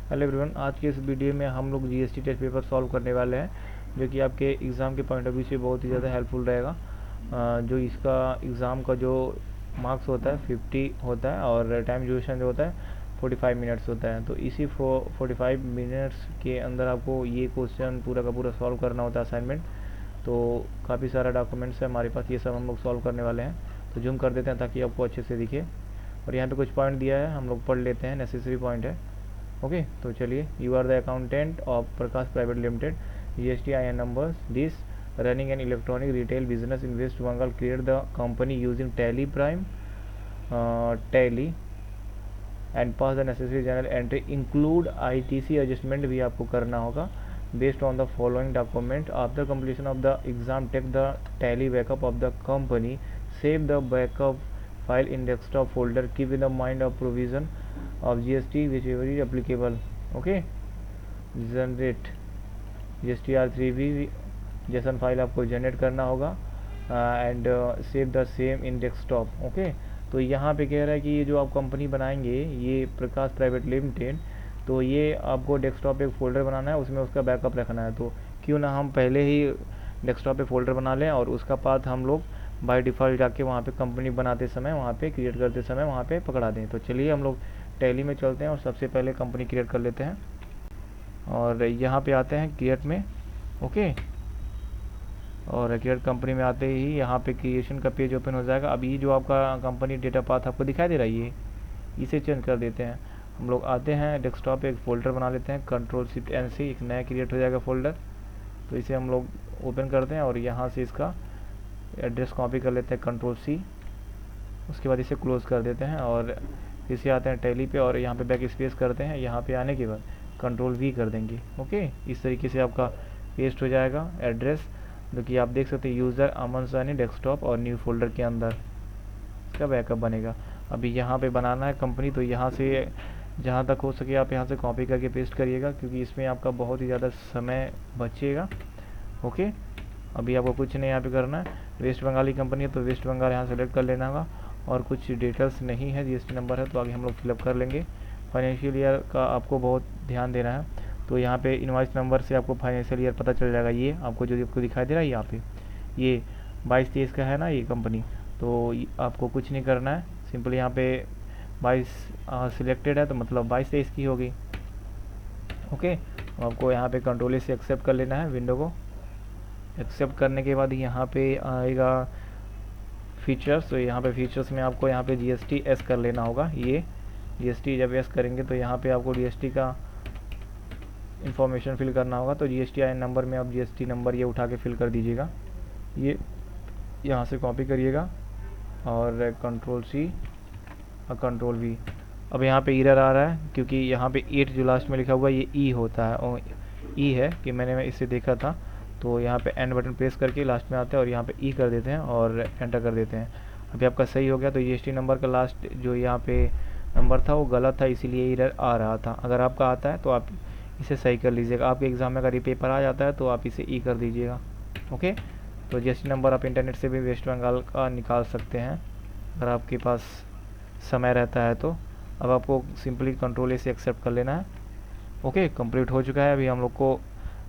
Hello everyone, आज के इस वीडियो में हम लोग जीएसटी टेस्ट पेपर सॉल्व करने वाले हैं, जो कि आपके एग्ज़ाम के पॉइंट ऑफ व्यू से बहुत ही ज़्यादा हेल्पफुल रहेगा। जो इसका एग्ज़ाम का जो मार्क्स होता है 50 होता है और टाइम ड्यूरेशन जो होता है 45 मिनट्स होता है। तो इसी 45 मिनट्स के अंदर आपको ये क्वेश्चन पूरा का पूरा सॉल्व करना होता है, असाइनमेंट। तो काफ़ी सारा डॉक्यूमेंट्स है हमारे पास, ये सब हम लोग सॉल्व करने वाले हैं। तो जूम कर देते हैं ताकि आपको अच्छे से दिखे। और यहाँ पे कुछ पॉइंट दिया है, हम लोग पढ़ लेते हैं, नेसेसरी पॉइंट है। ओके, तो चलिए। You are the accountant of Prakash private limited, GSTIN number this, running an electronic retail business in West Bengal, create the company using Tally Prime Tally and pass the necessary journal entry, include ITC adjustment भी आपको करना होगा based on the following document. After completion of the exam take the Tally backup of the company, save the backup file in desktop folder, keep in the mind of provision of GST whichever is applicable. Okay, generate GSTR3B JSON file आपको generate करना होगा and save the same in desktop. Okay, तो यहाँ पे कह रहा है कि ये जो आप कंपनी बनाएंगे, ये प्रकाश प्राइवेट लिमिटेड, तो ये आपको डेस्कटॉप पे एक फ़ोल्डर बनाना है, उसमें उसका बैकअप रखना है। तो क्यों ना हम पहले ही डेस्कटॉप पे फ़ोल्डर बना लें और उसका पाथ हम लोग बाय डिफ़ॉल्ट जाके वहाँ पे कंपनी बनाते समय, वहाँ पे क्रिएट करते समय वहाँ पे पकड़ा दें। तो चलिए हम लोग टैली में चलते हैं और सबसे पहले कंपनी क्रिएट कर लेते हैं और यहाँ पे आते हैं क्रिएट में। ओके, और क्रिएट कंपनी में आते ही यहाँ पे क्रिएशन का पेज ओपन हो जाएगा। अब ये जो आपका कंपनी डेटा पाथ आपको दिखाई दे रहा है, ये इसे चेंज कर देते हैं। हम लोग आते हैं डेस्कटॉप पे, एक फ़ोल्डर बना लेते हैं, Ctrl+Shift+N से एक नया क्रिएट हो जाएगा फ़ोल्डर। तो इसे हम लोग ओपन करते हैं और यहाँ से इसका एड्रेस कॉपी कर लेते हैं, Ctrl+C। उसके बाद इसे क्लोज़ कर देते हैं और इसे आते हैं टैली पे और यहाँ पे बैक स्पेस करते हैं। यहाँ पे आने के बाद Ctrl+V कर देंगे। ओके, इस तरीके से आपका पेस्ट हो जाएगा एड्रेस, जो कि आप देख सकते हैं यूज़र अमन सानी डेस्कटॉप और न्यू फोल्डर के अंदर इसका बैकअप बनेगा। अभी यहाँ पे बनाना है कंपनी, तो यहाँ से जहाँ तक हो सके आप यहाँ से कॉपी करके पेस्ट करिएगा, क्योंकि इसमें आपका बहुत ही ज़्यादा समय बचेगा। ओके, अभी आपको कुछ नहीं यहाँ पे करना है। वेस्ट बंगाल की कंपनी है तो वेस्ट बंगाल यहाँ सेलेक्ट कर लेना होगा और कुछ डिटेल्स नहीं है, GST नंबर है तो आगे हम लोग फिलअप कर लेंगे। फाइनेंशियल ईयर का आपको बहुत ध्यान देना है, तो यहाँ पे इनवॉइस नंबर से आपको फाइनेंशियल ईयर पता चल जाएगा। ये आपको जो आपको दिखाई दे रहा है यहाँ पे, ये 22-23 का है ना ये कंपनी। तो आपको कुछ नहीं करना है, सिंपल यहाँ पे 22 सिलेक्टेड है तो मतलब 22-23 की होगी। ओके, आपको यहाँ पे Ctrl+A से एक्सेप्ट कर लेना है विंडो को। एक्सेप्ट करने के बाद यहाँ पे आएगा फीचर्स, तो यहाँ पे फीचर्स में आपको यहाँ पे GST-S कर लेना होगा। ये GST जब S करेंगे तो यहाँ पे आपको GST का इंफॉर्मेशन फिल करना होगा। तो GSTIN नंबर में आप GST नंबर ये उठा के फिल कर दीजिएगा, ये यहाँ से कॉपी करिएगा और Ctrl+C और Ctrl+V। अब यहाँ पे एरर आ रहा है क्योंकि यहाँ पे 8 जो लास्ट में लिखा हुआ ये E होता है, और E है कि मैंने इसे देखा था। तो यहाँ पे एंड बटन प्रेस करके लास्ट में आते हैं और यहाँ पे E कर देते हैं और एंटर कर देते हैं। अभी आपका सही हो गया। तो GST नंबर का लास्ट जो यहाँ पे नंबर था वो गलत था, इसीलिए एरर आ रहा था। अगर आपका आता है तो आप इसे सही कर लीजिएगा। आपके एग्ज़ाम में अगर ये पेपर आ जाता है तो आप इसे E कर दीजिएगा। ओके, तो GST नंबर आप इंटरनेट से भी वेस्ट बंगाल का निकाल सकते हैं अगर आपके पास समय रहता है तो। अब आपको सिंपली Ctrl+A से एक्सेप्ट कर लेना है। ओके, कंप्लीट हो चुका है। अभी हम लोग को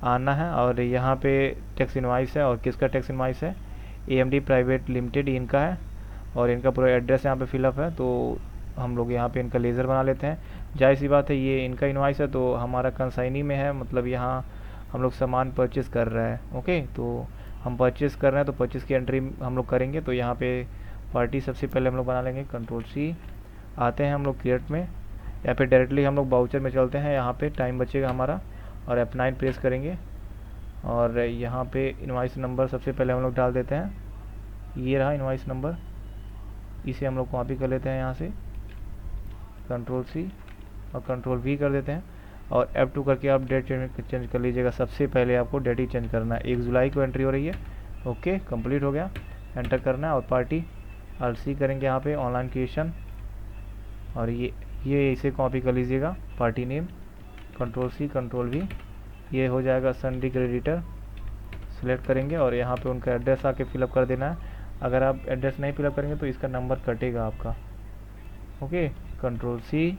आना है और यहाँ पे टैक्स इनवाइस है, और किसका टैक्स इनवाइस है, AMD प्राइवेट लिमिटेड इनका है और इनका पूरा एड्रेस यहाँ पे फिलअप है। तो हम लोग यहाँ पे इनका लेज़र बना लेते हैं। जाहिर सी बात है ये इनका इनवाइस है तो हमारा कंसाइनी में है, मतलब यहाँ हम लोग सामान परचेज़ कर रहे हैं। ओके, तो हम परचेज़ कर रहे हैं तो परचेज़ की एंट्री हम लोग करेंगे। तो यहाँ पे पार्टी सबसे पहले हम लोग बना लेंगे, Ctrl+C। आते हैं हम लोग क्रिएट में, या फिर डायरेक्टली हम लोग बाउचर में चलते हैं, यहाँ पे टाइम बचेगा हमारा, और F9 प्रेस करेंगे और यहाँ पे इनवाइस नंबर सबसे पहले हम लोग डाल देते हैं। ये रहा इनवाइस नंबर, इसे हम लोग कॉपी कर लेते हैं यहाँ से, Ctrl+C और Ctrl+V कर देते हैं और F2 करके आप डेट चेंज कर लीजिएगा। सबसे पहले आपको डेट ही चेंज करना है, 1 जुलाई को एंट्री हो रही है। ओके, कंप्लीट हो गया, एंटर करना है और पार्टी RC करेंगे यहाँ पे, ऑनलाइन क्रिएशन, और ये इसे कॉपी कर लीजिएगा, पार्टी नेम, Ctrl+C Ctrl+V। ये हो जाएगा सन्डी क्रेडिटर, सिलेक्ट करेंगे और यहाँ पे उनका एड्रेस आके फिलअप कर देना है। अगर आप एड्रेस नहीं फिलअप करेंगे तो इसका नंबर कटेगा आपका। ओके, Ctrl+C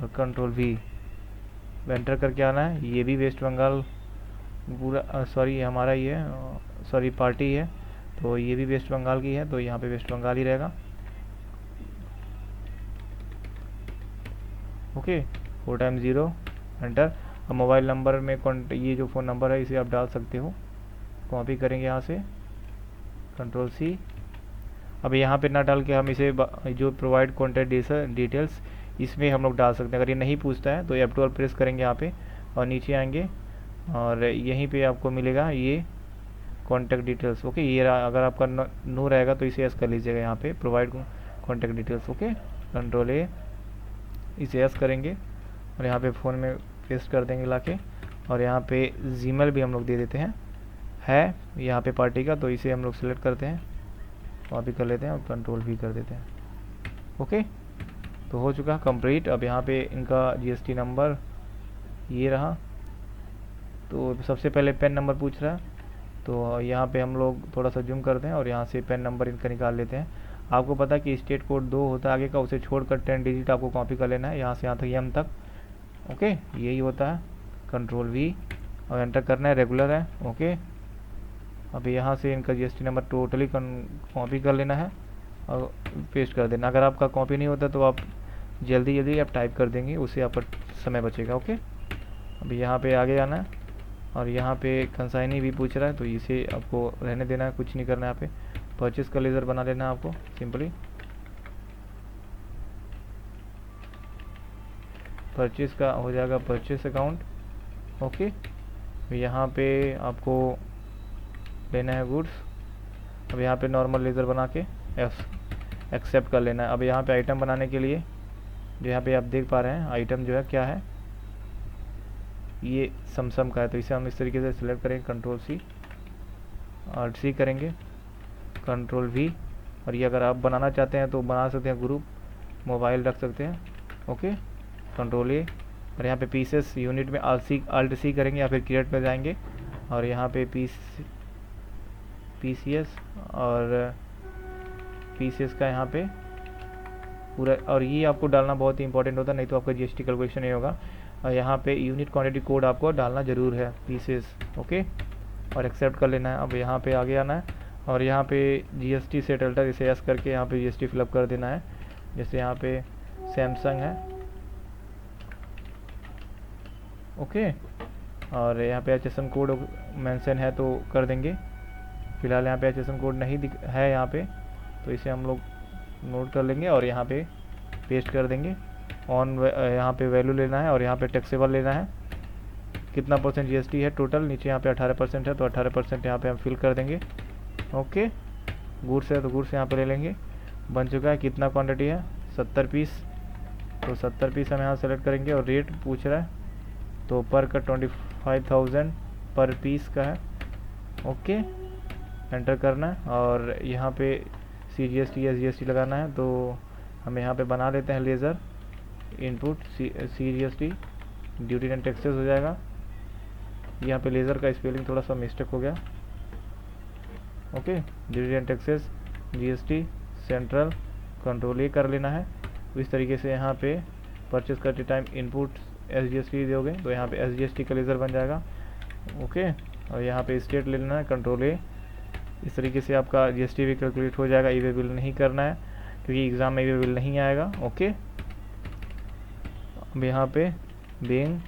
और Ctrl+V, एंटर करके आना है। ये भी वेस्ट बंगाल पूरा सॉरी हमारा ही है, सॉरी पार्टी है, तो ये भी वेस्ट बंगाल की है, तो यहाँ पे वेस्ट बंगाल ही रहेगा। Okay 4 time 0 enter. अब मोबाइल नंबर में ये जो फ़ोन नंबर है इसे आप डाल सकते हो। कॉपी करेंगे यहाँ से, कंट्रोल सी। अब यहाँ पे ना डाल के हम इसे जो प्रोवाइड कॉन्टैक्ट डिटेल्स इसमें हम लोग डाल सकते हैं। अगर ये नहीं पूछता है तो F12 प्रेस करेंगे यहाँ पे और नीचे आएंगे और यहीं पे आपको मिलेगा ये कॉन्टैक्ट डिटेल्स। ओके ये अगर आपका नो रहेगा तो इसे एस कर लीजिएगा यहाँ पे provide contact details. Okay control ए, इसे एस करेंगे और यहाँ पे फ़ोन में पेस्ट कर देंगे लाके। और यहाँ पे जीमेल भी हम लोग दे देते हैं, है यहाँ पे पार्टी का, तो इसे हम लोग सिलेक्ट करते हैं, कॉपी कर लेते हैं और कंट्रोल भी कर देते हैं। ओके तो हो चुका कंप्लीट। अब यहाँ पे इनका GST नंबर ये रहा। तो सबसे पहले पेन नंबर पूछ रहा है, तो यहाँ पे हम लोग थोड़ा सा जूम करते हैं और यहाँ से पेन नंबर इनका निकाल लेते हैं। आपको पता है कि स्टेट कोड 2 होता है आगे का, उसे छोड़कर 10 डिजिट आपको कॉपी कर लेना है यहाँ से यहाँ तक M तक। ओके यही होता है। कंट्रोल V और एंटर करना है, रेगुलर है। ओके अभी यहाँ से इनका GST नंबर टोटली कॉपी कर लेना है और पेस्ट कर देना। अगर आपका कॉपी नहीं होता तो आप जल्दी आप टाइप कर देंगे, उससे आपका समय बचेगा। ओके अभी यहाँ पे आगे आना है और यहाँ पे कंसाइनी भी पूछ रहा है, तो इसे आपको रहने देना है, कुछ नहीं करना है। यहाँ पे परचेस का लेज़र बना लेना है आपको सिंपली। परचेस का हो जाएगा परचेस अकाउंट। ओके यहाँ पे आपको लेना है गुड्स। अब यहाँ पे नॉर्मल लेज़र बना के एक्सेप्ट कर लेना है। अब यहाँ पे आइटम बनाने के लिए जो यहाँ पे आप देख पा रहे हैं आइटम जो है क्या है, ये समसम का है, तो इसे हम इस तरीके से सिलेक्ट करेंगे, कंट्रोल C और C करेंगे, कंट्रोल V। और ये अगर आप बनाना चाहते हैं तो बना सकते हैं, ग्रुप मोबाइल रख सकते हैं। ओके कंट्रोल A और यहाँ पे पीसेस यूनिट में Alt C करेंगे या फिर क्रिएट पे जाएंगे और यहाँ पे PCS और पीसेस का यहाँ पे पूरा, और ये आपको डालना बहुत ही इंपॉर्टेंट होता है, नहीं तो आपका GST कैलकुलेशन नहीं होगा। और यहाँ पे यूनिट क्वांटिटी कोड आपको डालना ज़रूर है, पीसेस। ओके और एक्सेप्ट कर लेना है। अब यहाँ पे आगे आना है और यहाँ पे GST सेटल्टर इसे एस करके यहाँ पे GST फिलअप कर देना है। जैसे यहाँ पे सैमसंग है। ओके और यहाँ पे HSN कोड मेंशन है तो कर देंगे। फ़िलहाल यहाँ पे HSN कोड नहीं है यहाँ पे, तो इसे हम लोग नोट कर लेंगे और यहाँ पे पेस्ट कर देंगे। यहाँ पे वैल्यू लेना है और यहाँ पे टैक्सेबल लेना है, कितना % GST है टोटल, नीचे यहाँ पे 18% है तो 18% यहाँ पे हम फिल कर देंगे। ओके गुड्स है तो गुड्स यहाँ पे ले लेंगे। बन चुका है। कितना क्वांटिटी है, 70 पीस, तो 70 पीस हम यहाँ सेलेक्ट करेंगे। और रेट पूछ रहा है तो पर का 25,000 पर पीस का है। ओके एंटर करना है और यहाँ पे CGST या GST लगाना है, तो हम यहाँ पे बना लेते हैं laser input CGST duty and taxes हो जाएगा। यहाँ पे लेज़र का स्पेलिंग थोड़ा सा मिस्टेक हो गया। Okay duty and taxes GST central, control A कर लेना है। इस तरीके से यहाँ पे परचेस करते टाइम इनपुट SGST दोगे तो यहाँ पे SGST का लेज़र बन जाएगा। ओके और यहाँ पे स्टेट ले लेना है, कंट्रोल A। इस तरीके से आपका GST भी कैलकुलेट हो जाएगा। ई वे बिल नहीं करना है क्योंकि एग्ज़ाम में ई वे बिल नहीं आएगा। ओके अब यहाँ पे बिंग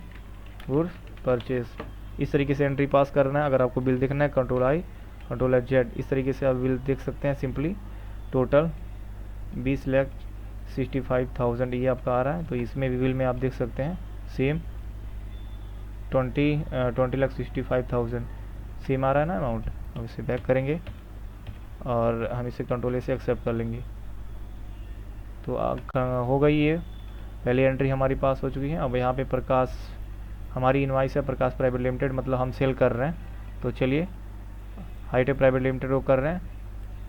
गुड्स परचेस इस तरीके से एंट्री पास करना है। अगर आपको बिल देखना है कंट्रोल I कंट्रोल Z, इस तरीके से आप बिल देख सकते हैं सिंपली। टोटल 20,65,000 ये आपका आ रहा है, तो इसमें भी बिल में आप देख सकते हैं सेम 20,65,000 सेम आ रहा है ना अमाउंट। अब इसे बैक करेंगे और हम इसे कंट्रोल A से एक्सेप्ट कर लेंगे। तो हो गई ये पहली एंट्री हमारी पास हो चुकी है। अब यहाँ पे प्रकाश हमारी इनवाइस है, प्रकाश प्राइवेट लिमिटेड, मतलब हम सेल कर रहे हैं। तो चलिए हाईटेक प्राइवेट लिमिटेड वो कर रहे हैं,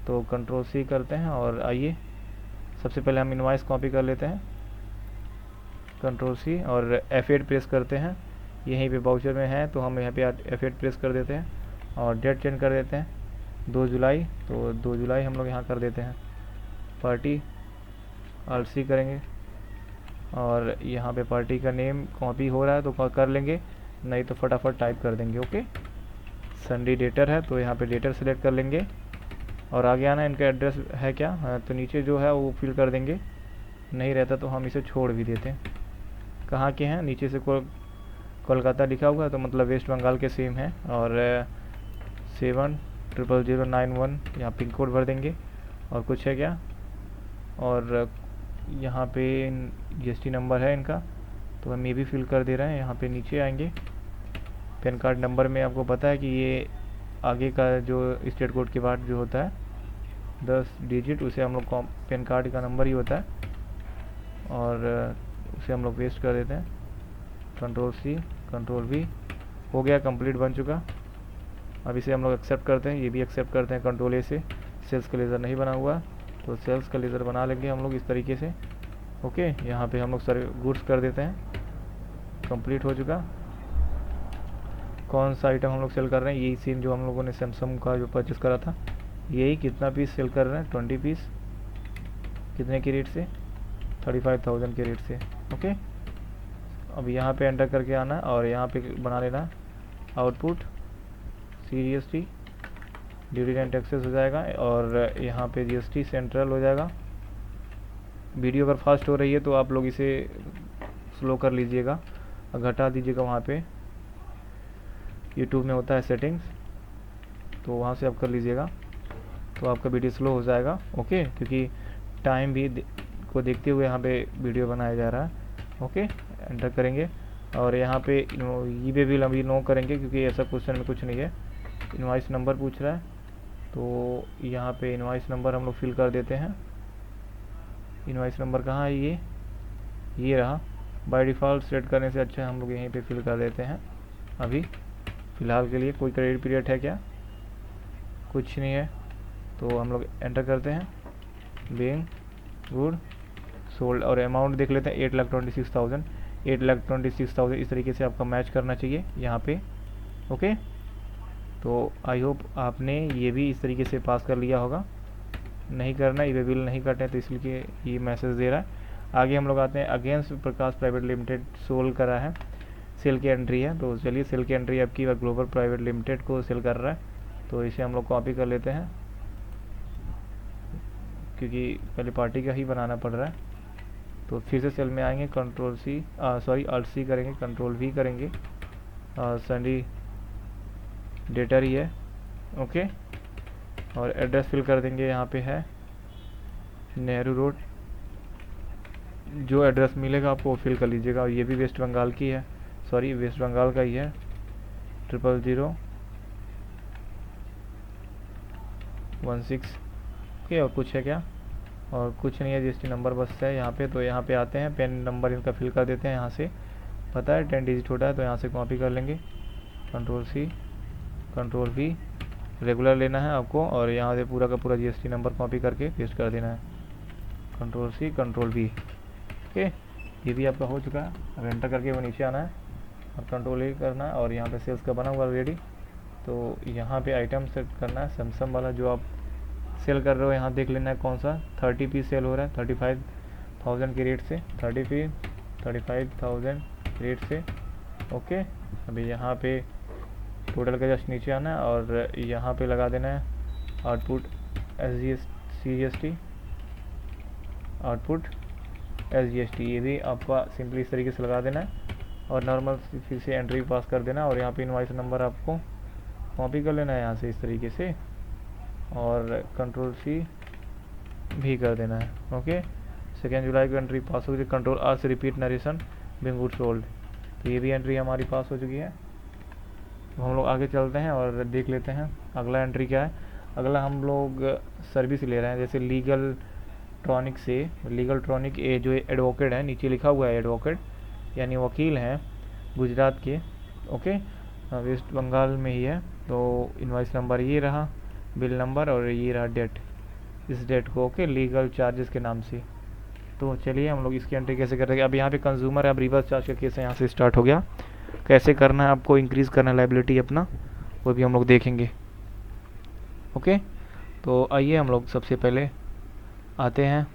तो कंट्रोल C करते हैं और आइए सबसे पहले हम इनवाइस कॉपी कर लेते हैं, कंट्रोल C और F8 प्रेस करते हैं। यहीं पे बाउचर में है तो हम यहाँ पे F8 प्रेस कर देते हैं और डेट चेंज कर देते हैं 2 जुलाई, तो 2 जुलाई हम लोग यहाँ कर देते हैं। पार्टी Alt C करेंगे, और यहाँ पे पार्टी का नेम कॉपी हो रहा है तो कर लेंगे, नहीं तो फटाफट टाइप कर देंगे। ओके, संडे डेटर है तो यहाँ पे डेटर सेलेक्ट कर लेंगे और आगे आना, इनका एड्रेस है क्या, तो नीचे जो है वो फिल कर देंगे, नहीं रहता तो हम इसे छोड़ भी देते हैं। कहाँ के हैं, नीचे से कोलकाता लिखा हुआ है तो मतलब वेस्ट बंगाल के सेम है। और 700091 यहाँ पिन कोड भर देंगे। और कुछ है क्या, और यहाँ पे जीएसटी नंबर है इनका तो हम ये भी फिल कर दे रहे हैं। यहाँ पे नीचे आएंगे, पैन कार्ड नंबर में आपको पता है कि ये आगे का जो स्टेट कोड के बाद जो होता है 10 डिजिट, उसे हम लोग पैन कार्ड का नंबर ही होता है और उसे हम लोग पेस्ट कर देते हैं। कंट्रोल सी कंट्रोल वी, हो गया, कंप्लीट बन चुका। अब इसे हम लोग एक्सेप्ट करते हैं, ये भी एक्सेप्ट करते हैं कंट्रोल ए से। सेल्स का लेज़र नहीं बना हुआ तो सेल्स का लेज़र बना लेंगे हम लोग इस तरीके से। ओके, यहाँ पे हम लोग सारे गुड्स कर देते हैं, कंप्लीट हो चुका। कौन सा आइटम हम लोग सेल कर रहे हैं, यही सेम जो हम लोगों ने सैमसंग का जो परचेस करा था, यही। कितना पीस सेल कर रहे हैं, 20 पीस। कितने के रेट से, 35,000 के रेट से। ओके, अब यहाँ पे एंटर करके आना है और यहाँ पे बना लेना output CGST, duty and taxes हो जाएगा और यहाँ पे GST सेंट्रल हो जाएगा। वीडियो अगर फास्ट हो रही है तो आप लोग इसे स्लो कर लीजिएगा और घटा दीजिएगा। वहाँ पे यूट्यूब में होता है सेटिंग्स, तो वहाँ से आप कर लीजिएगा तो आपका वीडियो स्लो हो जाएगा। ओके, क्योंकि टाइम भी को देखते हुए यहाँ पे वीडियो बनाया जा रहा है। ओके, एंटर करेंगे और यहाँ पे ये भी अभी नो करेंगे क्योंकि ऐसा क्वेश्चन में कुछ नहीं है। इनवॉइस नंबर पूछ रहा है तो यहाँ पे इनवॉइस नंबर हम लोग फिल कर देते हैं। इनवॉइस नंबर कहाँ है, ये रहा। बाय डिफ़ॉल्ट सेट करने से अच्छा हम लोग यहीं पे फिल कर देते हैं। अभी फ़िलहाल के लिए कोई क्रेडिट पीरियड है क्या, कुछ नहीं है तो हम लोग एंटर करते हैं बीइंग गुड सोल्ड और अमाउंट देख लेते हैं 8,26,000। 8,26,000 इस तरीके से आपका मैच करना चाहिए यहाँ पे। ओके, तो आई होप आपने ये भी इस तरीके से पास कर लिया होगा। नहीं करना, ये बिल नहीं कटे तो इसलिए ये मैसेज दे रहा है। आगे हम लोग आते हैं, अगेंस्ट प्रकाश प्राइवेट लिमिटेड सोल्ड करा है, सेल की एंट्री है। तो चलिए, सेल की एंट्री आपकी ग्लोबल प्राइवेट लिमिटेड को सेल कर रहा है तो इसे हम लोग कॉपी कर लेते हैं क्योंकि पहले पार्टी का ही बनाना पड़ रहा है। तो फिर से सेल में आएंगे, कंट्रोल सी अल्ट सी करेंगे, कंट्रोल वी करेंगे, संडी डेटर ही है। ओके, और एड्रेस फिल कर देंगे, यहाँ पे है नेहरू रोड। जो एड्रेस मिलेगा आपको वो फिल कर लीजिएगा और ये भी वेस्ट बंगाल की है, सॉरी वेस्ट बंगाल का ही है, 00016। ओके, और कुछ है क्या, और कुछ नहीं है, जीएसटी नंबर बस है यहाँ पे। तो यहाँ पे आते हैं, पेन नंबर इनका फिल कर देते हैं। यहाँ से पता है 10 डिजिट होता है तो यहाँ से कॉपी कर लेंगे, control C control V, regular लेना है आपको और यहाँ से पूरा का पूरा जीएसटी नंबर कॉपी करके पेस्ट कर देना है, control C control V. Okay, ये भी आपका हो चुका है। अब एंटर करके वो नीचे आना है और कंट्रोल ए करना है और यहाँ पे सेल्स का बना हुआ ऑलरेडी। तो यहाँ पे आइटम सेट करना है, सैमसंग वाला जो आप सेल कर रहे हो यहाँ देख लेना है कौन सा 30 पीस सेल हो रहा है 35,000 के रेट से, 35,000 रेट से। ओके, अभी यहाँ पे टोटल का जस्ट नीचे आना है और यहाँ पे लगा देना है आउटपुट CGST, आउटपुट SGST। ये भी आपका सिंपली इस तरीके से लगा देना है और नॉर्मल फिर से एंट्री पास कर देना और यहाँ पे इनवॉइस नंबर आपको कॉपी कर लेना है यहाँ से इस तरीके से और कंट्रोल सी भी कर देना है। ओके, 2 जुलाई को एंट्री पास हो गई। कंट्रोल आर से repeat narration being good sold, तो ये भी एंट्री हमारी पास हो चुकी है। तो हम लोग आगे चलते हैं और देख लेते हैं अगला एंट्री क्या है। अगला हम लोग सर्विस ले रहे हैं, जैसे लीगल ट्रॉनिक से, लीगल ट्रॉनिक ए जो एडवोकेट है, नीचे लिखा हुआ है एडवोकेट यानी वकील हैं गुजरात के। ओके, वेस्ट बंगाल में ही है। तो इनवॉइस नंबर ये रहा, बिल नंबर और ये रहा डेट, इस डेट को। ओके, लीगल चार्जेस के नाम से। तो चलिए हम लोग इसकी एंट्री कैसे करेंगे। अब यहाँ पे कंज्यूमर है, अब रिवर्स चार्ज का केस है, यहाँ से स्टार्ट हो गया। कैसे करना है आपको, इंक्रीज़ करना है लायबिलिटी अपना, वो भी हम लोग देखेंगे। ओके, तो आइए हम लोग सबसे पहले आते हैं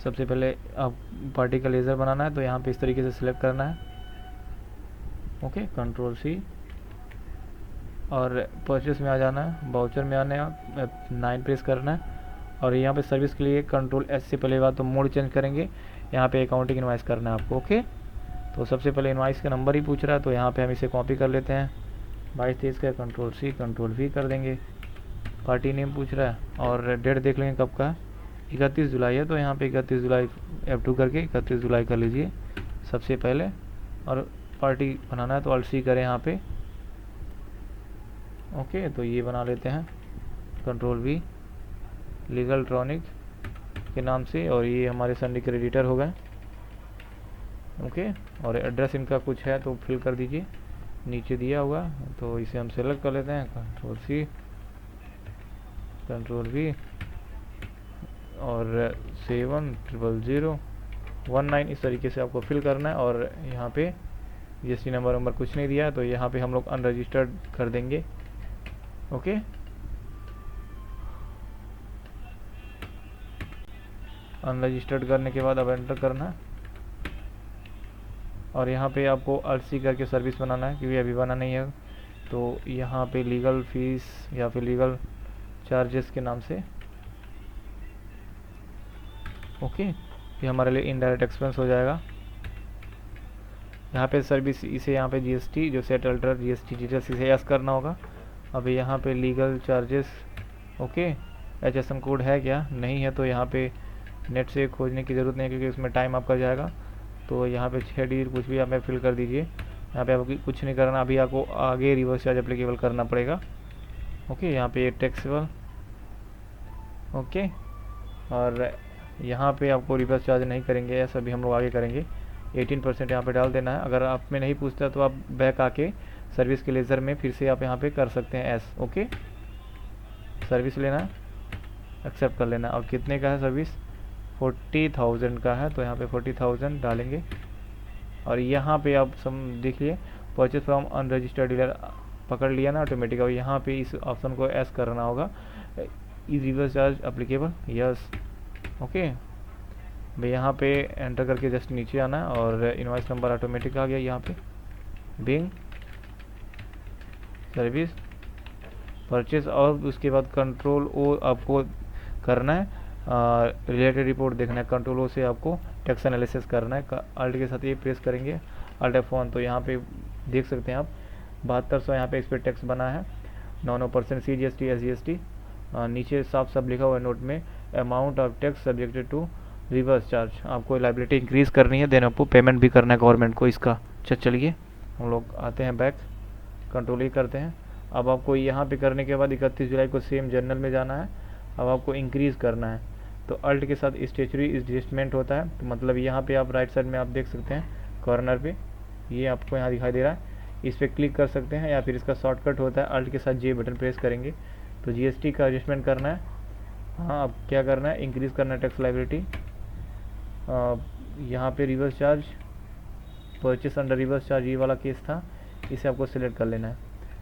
सबसे पहले आप पार्टी का लेज़र बनाना है तो यहाँ पे इस तरीके से सिलेक्ट करना है, ओके, कंट्रोल सी, और परचेस में आ जाना है, वाउचर में आने 9 प्रेस करना है, और यहाँ पे सर्विस के लिए कंट्रोल एस से पहले बात तो मोड चेंज करेंगे, यहाँ पे अकाउंटिंग इनवाइस करना है आपको, ओके। तो सबसे पहले इनवाइस का नंबर ही पूछ रहा है तो यहाँ पे हम इसे कॉपी कर लेते हैं, 22-23 का, कंट्रोल सी कंट्रोल वी कर देंगे। पार्टी नेम पूछ रहा है और डेट देख लेंगे कब का, 31 जुलाई है तो यहाँ पे 31 जुलाई F2 करके 31 जुलाई कर लीजिए सबसे पहले, और पार्टी बनाना है तो अल्ट सी करें यहाँ पे, ओके। तो ये बना लेते हैं कंट्रोल वी, लीगल ट्रॉनिक के नाम से, और ये हमारे संडे क्रेडिटर हो गए, ओके। और एड्रेस इनका कुछ है तो फिल कर दीजिए, नीचे दिया हुआ, तो इसे हम सेलेक्ट कर लेते हैं, कंट्रोल सी कंट्रोल वी, और 700019 इस तरीके से आपको फिल करना है। और यहाँ पे जीएसटी नंबर कुछ नहीं दिया है तो यहाँ पे हम लोग अनरजिस्टर्ड कर देंगे, ओके। अनरजिस्टर्ड करने के बाद अब एंटर करना है, और यहाँ पे आपको अल्ट सी करके सर्विस बनाना है क्योंकि अभी बना नहीं है, तो यहाँ पे लीगल फीस या फिर लीगल चार्जेस के नाम से, ओके। ये हमारे लिए इनडायरेक्ट एक्सपेंस हो जाएगा। यहाँ पे सर्विस इसे यहाँ पे जीएसटी जो सेट अल्टर जीएसटी डिटेल्स इसे यस करना होगा। अभी यहाँ पे legal charges, okay. HSN code है क्या, नहीं है तो यहाँ पे नेट से खोजने की ज़रूरत नहीं है क्योंकि उसमें टाइम आपका जाएगा। तो यहाँ पे 6 डिजिट कुछ भी आप फिल कर दीजिए, यहाँ पे आपको कुछ नहीं करना, अभी आपको आगे रिवर्स चार्ज एप्लीकेबल करना पड़ेगा, ओके। यहाँ पे टैक्सेबल, ओके। और यहाँ पे आपको रिवर्स चार्ज नहीं करेंगे, ऐसा भी हम लोग आगे करेंगे। 18% यहाँ पे डाल देना है। अगर आप में नहीं पूछता तो आप बैक आके सर्विस के लेज़र में फिर से आप यहाँ पे कर सकते हैं एस, ओके। सर्विस लेना है, एक्सेप्ट कर लेना। और कितने का है सर्विस, 40,000 का है तो यहाँ पे 40,000 डालेंगे। और यहाँ पे आप देख लिए परचेज फ्रॉम अनरजिस्टर्ड डीलर पकड़ लिया ना ऑटोमेटिक। और यहाँ पे इस ऑप्शन को एस करना होगा, is reverse charge applicable, yes, okay. भाई यहाँ पे एंटर करके जस्ट नीचे आना है और इनवॉइस नंबर ऑटोमेटिक आ गया यहाँ पे, बिंग सर्विस परचेज, और उसके बाद कंट्रोल ओ आपको करना है, रिलेटेड रिपोर्ट देखना है, कंट्रोल ओ से आपको टैक्स एनालिसिस करना है। अल्ट के साथ ये प्रेस करेंगे, अल्ट F1, तो यहाँ पे देख सकते हैं आप 7200 यहाँ पे इस पर टैक्स बना है, 9% CGST SGST। नीचे साफ साफ लिखा हुआ है नोट में, amount of tax subjected to reverse charge. आपको लाइबिलिटी इंक्रीज करनी है, देन आपको पेमेंट भी करना है गवर्नमेंट को इसका। चलिए हम लोग आते हैं बैक, कंट्रोल ही करते हैं। अब आपको यहाँ पे करने के बाद 31 जुलाई को सेम जर्नल में जाना है। अब आपको इंक्रीज़ करना है तो अल्ट के साथ स्टेचुरी एडजस्टमेंट होता है, तो मतलब यहाँ पे आप राइट साइड में आप देख सकते हैं कॉर्नर पे, ये आपको यहाँ दिखाई दे रहा है, इस पर क्लिक कर सकते हैं, या फिर इसका शॉर्टकट होता है अल्ट के साथ जे बटन प्रेस करेंगे तो जीएसटी का एडजस्टमेंट करना है। हाँ, अब क्या करना है, इंक्रीज़ करना है टैक्स लाइबिलिटी। यहाँ पे reverse charge, purchase under reverse charge ये वाला केस था, इसे आपको सिलेक्ट कर लेना है,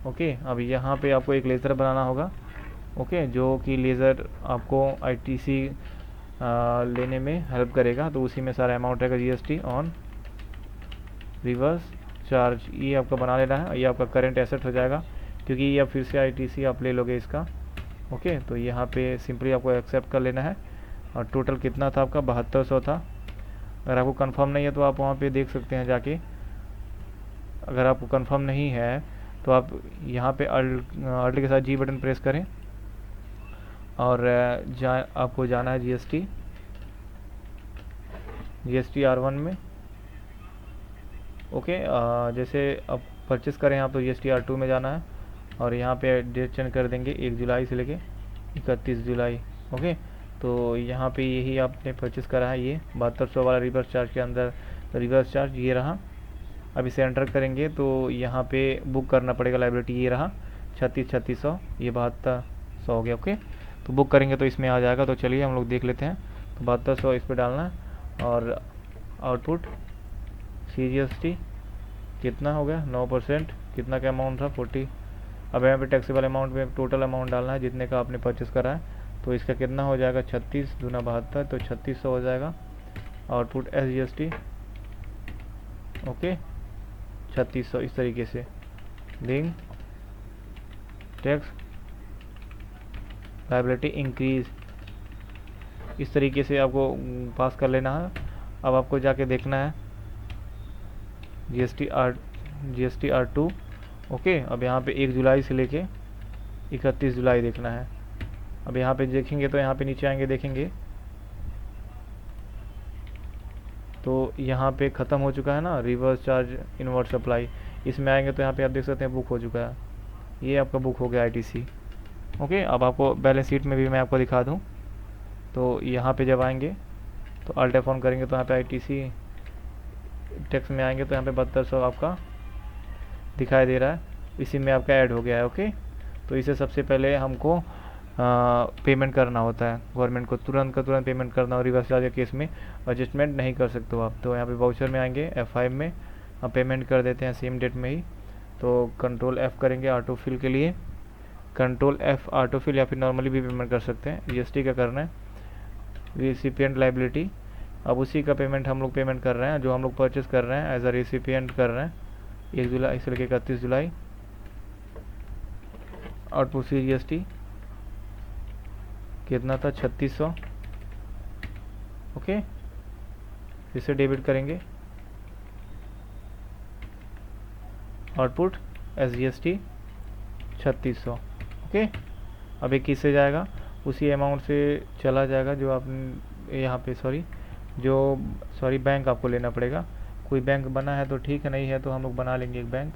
ओके। अब यहाँ पे आपको एक लेज़र बनाना होगा, ओके, जो कि लेज़र आपको ITC लेने में हेल्प करेगा, तो उसी में सारा अमाउंट रहेगा जीएसटी ऑन रिवर्स चार्ज, ये आपका बना लेना है। ये आपका करंट एसेट हो जाएगा क्योंकि ये फिर से ITC आप ले लोगे इसका, ओके। तो यहाँ पे सिंपली आपको एक्सेप्ट कर लेना है। और टोटल कितना था आपका, 7200 था। अगर आपको कंफर्म नहीं है तो आप वहाँ पे देख सकते हैं जाके, अगर आपको कंफर्म नहीं है तो आप यहाँ पे अल्ट के साथ जी बटन प्रेस करें और आपको जाना है जीएसटी R1 में, ओके। जैसे अब परचेस करें आप तो जीएसटी R2 में जाना है और यहाँ पे डेट चेंज कर देंगे 1 जुलाई से लेके 31 जुलाई, ओके। तो यहाँ पे यही आपने परचेस करा है, ये 7200 वाला रिवर्स चार्ज के अंदर रिवर्स चार्ज ये रहा। अब इसे एंटर करेंगे तो यहाँ पे बुक करना पड़ेगा लाइबिलिटी, ये रहा 3600, ये 7200 हो गया, ओके। तो बुक करेंगे तो इसमें आ जाएगा। तो चलिए हम लोग देख लेते हैं। तो 7200 इस पर डालना है और आउटपुट CGST कितना हो गया, 9%, कितना का अमाउंट था 40। अब यहाँ पे टैक्सेबल अमाउंट में टोटल अमाउंट डालना है जितने का आपने परचेस करा है, तो इसका कितना हो जाएगा 36 दूना 72, तो 3600 हो जाएगा। आउटपुट SGST, ओके 3600 इस तरीके से। बिंग टैक्स लायबिलिटी इंक्रीज, इस तरीके से आपको पास कर लेना है। अब आपको जाके देखना है GST R2, ओके। अब यहाँ पे 1 जुलाई से लेके 31 जुलाई देखना है। अब यहाँ पे देखेंगे तो यहाँ पे नीचे आएंगे, देखेंगे तो यहाँ पे ख़त्म हो चुका है ना रिवर्स चार्ज इनवर्ट सप्लाई। इसमें आएंगे तो यहाँ पे आप देख सकते हैं बुक हो चुका है, ये आपका बुक हो गया ITC, ओके। अब आपको बैलेंस शीट में भी मैं आपको दिखा दूँ तो यहाँ पे जब आएंगे तो अल्ट F1 करेंगे तो यहाँ पे ITC टैक्स में आएंगे तो यहाँ पे 7200 आपका दिखाई दे रहा है, इसी में आपका ऐड हो गया है, ओके। तो इसे सबसे पहले हमको पेमेंट करना होता है गवर्नमेंट को, तुरंत का तुरंत पेमेंट करना हो। रिवर्स चार्ज के केस में एडजस्टमेंट नहीं कर सकते हो आप। तो यहाँ पे वाउचर में आएंगे F5 में, हम पेमेंट कर देते हैं सेम डेट में ही। तो कंट्रोल F करेंगे ऑटो फिल के लिए, कंट्रोल F ऑटो फिल, या फिर नॉर्मली भी पेमेंट कर सकते हैं। GST का करना है, रिसिपिएंट लाइबिलिटी, अब उसी का पेमेंट हम लोग पेमेंट कर रहे हैं जो हम लोग परचेस कर रहे हैं एज अ रिसिपिएंट कर रहे हैं 1 जुलाई से लेकर 31 जुलाई। आउटपुट GST कितना था 3600, ओके। इसे डेबिट करेंगे, आउटपुट SGST 3600, ओके। अब एक किससे जाएगा, उसी अमाउंट से चला जाएगा जो आपने यहाँ पे सॉरी बैंक आपको लेना पड़ेगा। कोई बैंक बना है तो ठीक है, नहीं है तो हम लोग बना लेंगे एक बैंक।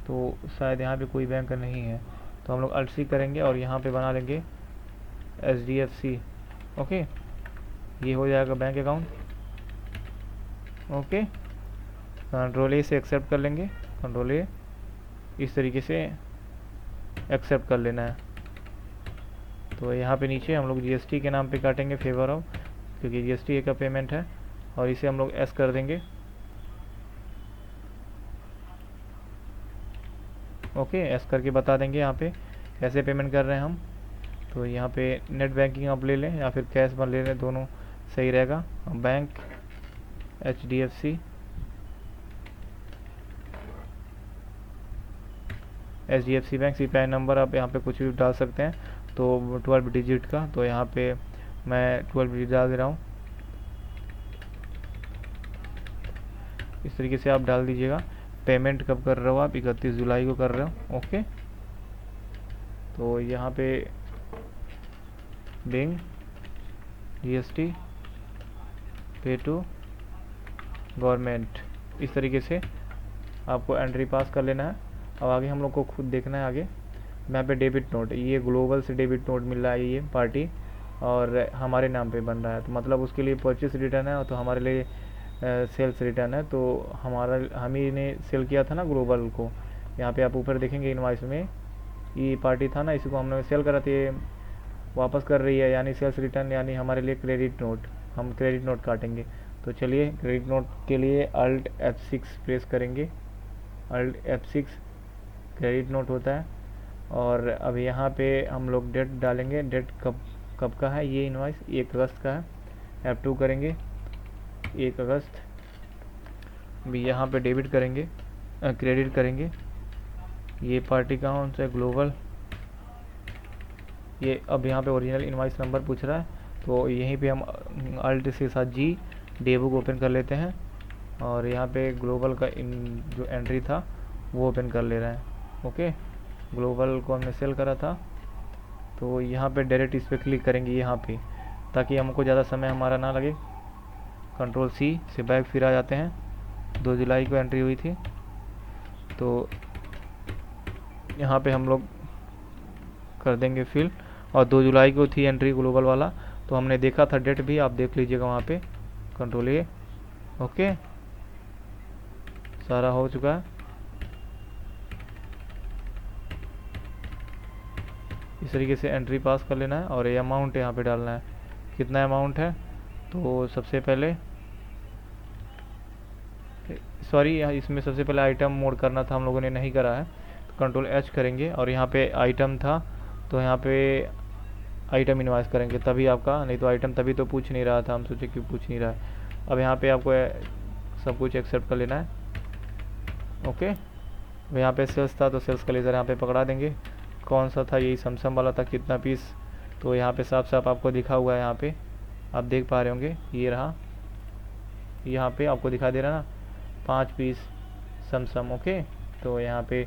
तो शायद यहाँ पे कोई बैंक नहीं है तो हम लोग Alt C करेंगे और यहाँ पे बना लेंगे SDFC, ओके। ये हो जाएगा bank account, okay. Control A से एक्सेप्ट कर लेंगे, कंट्रोल A इस तरीके से एक्सेप्ट कर लेना है। तो यहाँ पे नीचे हम लोग GST के नाम पे काटेंगे फेवर ऑफ, क्योंकि GST का पेमेंट है, और इसे हम लोग S कर देंगे, ओके। S करके बता देंगे यहाँ पे कैसे पेमेंट कर रहे हैं हम। तो यहाँ पे नेट बैंकिंग आप ले लें या फिर कैश बन ले लें, दोनों सही रहेगा। Bank HDFC bank, CPI number आप यहाँ पे कुछ भी डाल सकते हैं, तो 12 डिजिट का। तो यहाँ पे मैं 12 डिजिट डाल दे रहा हूँ, इस तरीके से आप डाल दीजिएगा। पेमेंट कब कर रहे हो आप, 31 जुलाई को कर रहे हो, ओके। तो यहाँ पे बिंग GST पे टू गवर्नमेंट, इस तरीके से आपको एंट्री पास कर लेना है। अब आगे हम लोग को खुद देखना है आगे। यहाँ पे डेबिट नोट, ये ग्लोबल से डेबिट नोट मिल रहा है, ये पार्टी और हमारे नाम पे बन रहा है, तो मतलब उसके लिए परचेस रिटर्न है, तो हमारे लिए सेल्स रिटर्न है। तो हम ही ने सेल किया था ना ग्लोबल को। यहाँ पे आप ऊपर देखेंगे इनवॉइस में ये पार्टी था ना, इसी को हमने सेल करा था, ये वापस कर रही है, यानी सेल्स रिटर्न, यानी हमारे लिए क्रेडिट नोट, हम क्रेडिट नोट काटेंगे। तो चलिए क्रेडिट नोट के लिए Alt F6 प्रेस करेंगे, Alt F6 क्रेडिट नोट होता है। और अब यहाँ पे हम लोग डेट डालेंगे, डेट कब का है, ये इनवॉइस 1 अगस्त का है। F2 करेंगे 1 अगस्त, भी यहाँ पे डेबिट करेंगे, क्रेडिट करेंगे। ये पार्टी कौन सा है, ग्लोबल। ये अब यहाँ पे ओरिजिनल इनवॉइस नंबर पूछ रहा है, तो यहीं पे हम Alt से साथ G डे बुक ओपन कर लेते हैं, और यहाँ पे ग्लोबल का जो एंट्री था वो ओपन कर ले रहे हैं, ओके। ग्लोबल को हमने सेल करा था, तो यहाँ पे डायरेक्ट इस पर क्लिक करेंगे यहाँ पे, ताकि हमको ज़्यादा समय हमारा ना लगे। कंट्रोल C से बैक फिर आ जाते हैं, 2 जुलाई को एंट्री हुई थी, तो यहाँ पे हम लोग कर देंगे फिल, और 2 जुलाई को थी एंट्री ग्लोबल वाला, तो हमने देखा था डेट भी, आप देख लीजिएगा वहाँ पे। कंट्रोल A, ओके, सारा हो चुका है। इस तरीके से एंट्री पास कर लेना है, और ये अमाउंट यहाँ पे डालना है, कितना अमाउंट है। तो सबसे पहले सॉरी, इसमें सबसे पहले आइटम मोड करना था, हम लोगों ने नहीं करा है। तो कंट्रोल H करेंगे, और यहाँ पे आइटम था, तो यहाँ पे आइटम इन्वाइस करेंगे तभी आपका, नहीं तो आइटम तभी तो पूछ नहीं रहा था, हम सोचे क्यों पूछ नहीं रहा है। अब यहाँ पे आपको सब कुछ एक्सेप्ट कर लेना है। ओके, अब यहाँ पे सेल्स था तो सेल्स का लेज़र यहाँ पे पकड़ा देंगे। कौन सा था, यही समसम वाला था, कितना पीस, तो यहाँ पे साफ साफ आपको दिखा हुआ है, यहाँ पे आप देख पा रहे होंगे, ये रहा, यहाँ पे आपको दिखा दे रहा ना 5 पीस समसम। ओके, तो यहाँ पे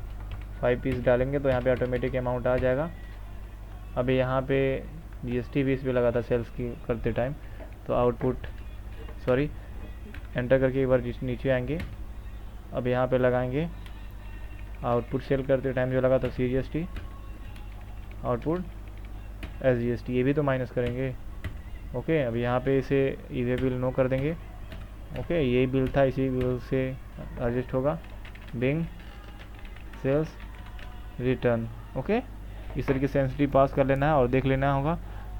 5 पीस डालेंगे तो यहाँ पे ऑटोमेटिक अमाउंट आ जाएगा। अब यहाँ पे जीएसटी भी इस पर लगा था सेल्स की करते टाइम, तो आउटपुट सॉरी एंटर करके एक बार नीचे आएंगे। अब यहाँ पे लगाएंगे आउटपुट सेल करते टाइम जो लगा था CGST, आउटपुट SGST, ये भी तो माइनस करेंगे। ओके, अब यहाँ पे इसे ये बिल नो कर देंगे। ओके, यही बिल था, इसी बिल से एडजस्ट होगा, बिंग सेल्स रिटर्न। ओके, इस तरीके से सेंसिटिव पास कर लेना है और देख लेना होगा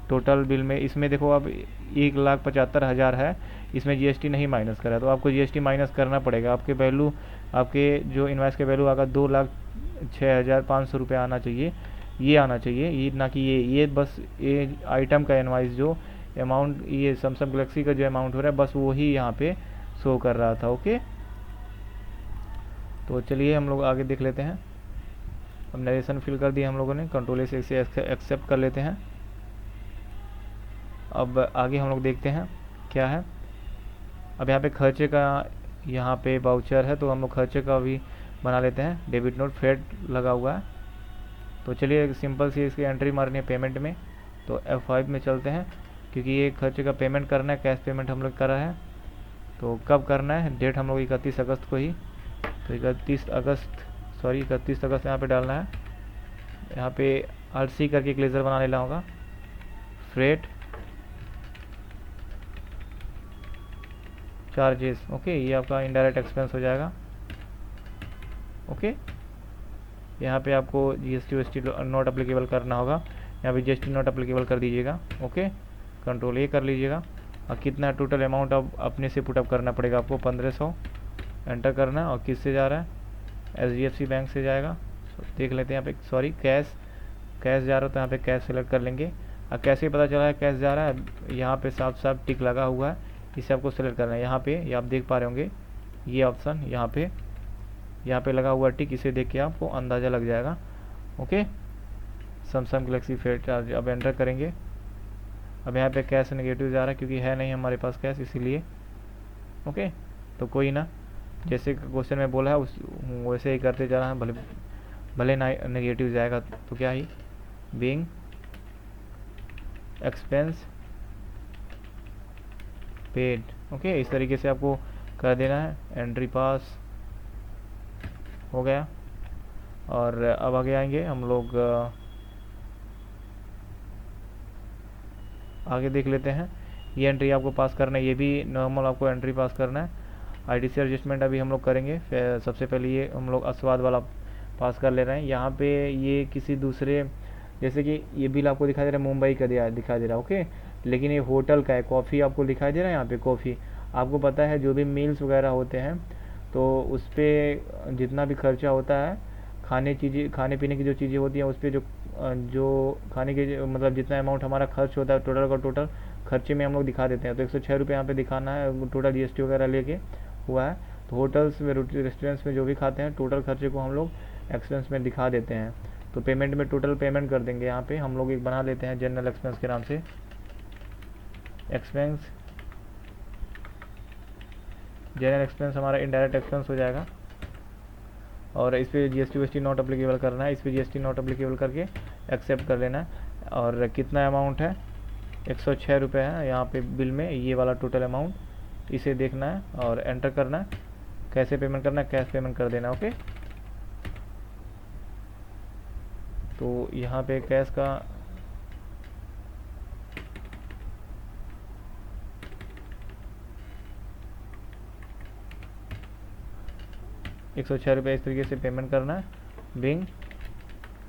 टोटल बिल में। इसमें देखो अब 1,75,000 है, इसमें GST नहीं माइनस करा, तो आपको GST माइनस करना पड़ेगा। आपके वैल्यू, आपके जो इन्वाइस के वैल्यू आगा 2,06,500 रुपये आना चाहिए, ये आना चाहिए, ये ना कि ये बस ये आइटम का इन्वाइस जो अमाउंट, ये सैमसंग गैलेक्सी का जो अमाउंट हो रहा है बस वही यहाँ पे शो कर रहा था। ओके, तो चलिए हम लोग आगे देख लेते हैं। अब नरेशन फिल कर दिया हम लोगों ने, कंट्रोल से एक्सेप्ट कर लेते हैं। अब आगे हम लोग देखते हैं क्या है। अब यहाँ पे खर्चे का, यहाँ पे वाउचर है तो हम लोग खर्चे का भी बना लेते हैं। डेबिट नोट फ्रेड लगा हुआ है, तो चलिए सिंपल सी इसकी एंट्री मारनी है पेमेंट में, तो F5 में चलते हैं, क्योंकि ये खर्चे का पेमेंट करना है, कैश पेमेंट हम लोग कर रहे हैं। तो कब करना है, डेट हम लोग 31 अगस्त को ही, तो 31 अगस्त यहाँ पे डालना है। यहाँ पे RC करके एक लेज़र बना लेना होगा, फ्रेट चार्जेस। ओके, ये आपका इनडायरेक्ट एक्सपेंस हो जाएगा। ओके, यहाँ पे आपको GST नॉट अप्लीकेबल करना होगा, यहाँ पे GST नॉट अप्लीकेबल कर दीजिएगा। ओके, कंट्रोल A कर लीजिएगा। और कितना टोटल अमाउंट अब अपने से पुटअप करना पड़ेगा आपको, 1500 एंटर करना है। और किससे जा रहा है, SDFC बैंक से जाएगा। देख लेते हैं यहाँ पे, सॉरी कैश जा रहा है, तो यहाँ पे कैश सेलेक्ट कर लेंगे। और कैसे पता चला है कैश जा रहा है, यहाँ पे साफ साफ टिक लगा हुआ है, इसे आपको सेलेक्ट करना है। यहाँ पे ये आप देख पा रहे होंगे, ये ऑप्शन यहाँ पे लगा हुआ टिक, इसे देख के आपको अंदाज़ा लग जाएगा। Okay, Samsung Galaxy fair charge अब एंटर करेंगे। अब यहाँ पे कैश नेगेटिव जा रहा है क्योंकि है नहीं हमारे पास कैश, इसीलिए। ओके, तो कोई ना, जैसे क्वेश्चन में बोला है उस वैसे ही करते जा रहा है, भले ना नेगेटिव जाएगा तो क्या ही, बीइंग एक्सपेंस पेड। ओके, इस तरीके से आपको कर देना है। एंट्री पास हो गया। और अब आगे आएंगे हम लोग, आगे देख लेते हैं। ये एंट्री आपको पास करना है, ये भी नॉर्मल आपको एंट्री पास करना है। ITC एडजस्टमेंट अभी हम लोग करेंगे। सबसे पहले ये हम लोग अस्वाद वाला पास कर ले रहे हैं। यहाँ पे ये किसी दूसरे, जैसे कि ये बिल आपको दिखाई दे रहा है मुंबई का दिखाई दे रहा है। ओके, लेकिन ये होटल का है। कॉफ़ी आपको दिखाई दे रहा है यहाँ पे, कॉफ़ी आपको पता है जो भी मील्स वगैरह होते हैं तो उस पर जितना भी खर्चा होता है, खाने पीने की जो चीज़ें होती हैं उस पर जो खाने के मतलब जितना अमाउंट हमारा खर्च होता है टोटल का टोटल खर्चे में हम लोग दिखा देते हैं। तो 106 रुपये यहाँ पे दिखाना है, टोटल GST वगैरह लेके हुआ है। तो होटल्स में, रेस्टोरेंट्स में जो भी खाते हैं टोटल खर्चे को हम लोग एक्सपेंस में दिखा देते हैं। तो पेमेंट में टोटल पेमेंट कर देंगे। यहाँ पे हम लोग एक बना लेते हैं जनरल एक्सपेंस के नाम से, एक्सपेंस जनरल एक्सपेंस हमारा इनडायरेक्ट एक्सपेंस हो जाएगा। और इस पर GST नॉट अप्लीकेबल करना है, इस पर GST नॉट अप्लीकेबल करके एक्सेप्ट कर लेना है। और कितना अमाउंट है, 106 रुपये है यहाँ पे बिल में, ये वाला टोटल अमाउंट, इसे देखना है और एंटर करना है। कैसे पेमेंट करना है, कैश पेमेंट कर देना। ओके, तो यहाँ पे कैश का 106 रुपये इस तरीके से पेमेंट करना है बिंग।